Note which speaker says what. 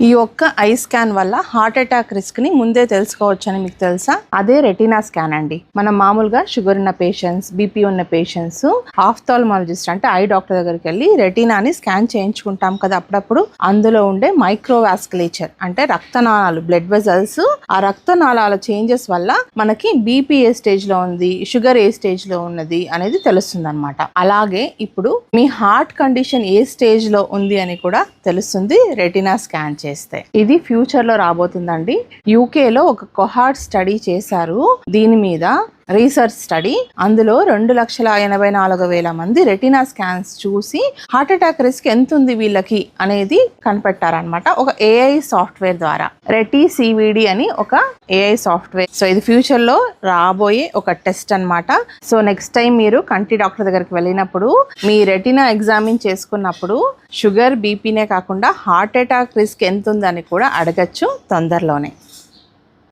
Speaker 1: ఈ ఒక్క I scan వల్ల హార్ట్ అటాక్ రిస్క్ ని ముందే తెలుసుకోవచ్చు అని మీకు తెలుసా? అదే రెటీనా స్కాన్ అండి. మనం మామూలుగా షుగర్ ఉన్న పేషెంట్స్, బీపీ ఉన్న పేషెంట్స్ ఆఫ్థాల్మాలజిస్ట్ అంటే ఐ డాక్టర్ దగ్గరికి వెళ్ళి రెటీనాని స్కాన్ చేయించుకుంటాం కదా అప్పుడప్పుడు. అందులో ఉండే మైక్రోవాస్కులేచర్ అంటే రక్తనాళాలు, బ్లడ్ వెజల్స్, ఆ రక్తనాళాల చేంజెస్ వల్ల మనకి బీపీ ఏ స్టేజ్ లో ఉంది, షుగర్ ఏ స్టేజ్ లో ఉన్నది అనేది తెలుస్తుంది అనమాట. అలాగే ఇప్పుడు మీ హార్ట్ కండిషన్ ఏ స్టేజ్ లో ఉంది అని కూడా తెలుస్తుంది రెటీనా స్కాన్ చేస్తే. ఇది ఫ్యూచర్ లో రాబోతుందండి. యూకేలో ఒక కొహార్ట్ స్టడీ చేశారు దీని మీద, రీసెర్చ్ స్టడీ. అందులో 2,84,000 మంది రెటీనా స్కాన్స్ చూసి హార్ట్ అటాక్ రిస్క్ ఎంత ఉంది వీళ్ళకి అనేది కనిపెట్టారనమాట ఒక ఏఐ సాఫ్ట్వేర్ ద్వారా. రెటీ సివిడి అని ఒక ఏఐ సాఫ్ట్వేర్. సో ఇది ఫ్యూచర్ లో రాబోయే ఒక టెస్ట్ అనమాట. సో నెక్స్ట్ టైం మీరు కంటి డాక్టర్ దగ్గరికి వెళ్ళినప్పుడు మీ రెటీనా ఎగ్జామిన్ చేసుకున్నప్పుడు షుగర్, బీపీనే కాకుండా హార్ట్ అటాక్ రిస్క్ ఎంత ఉందని కూడా అడగచ్చు తొందరలోనే.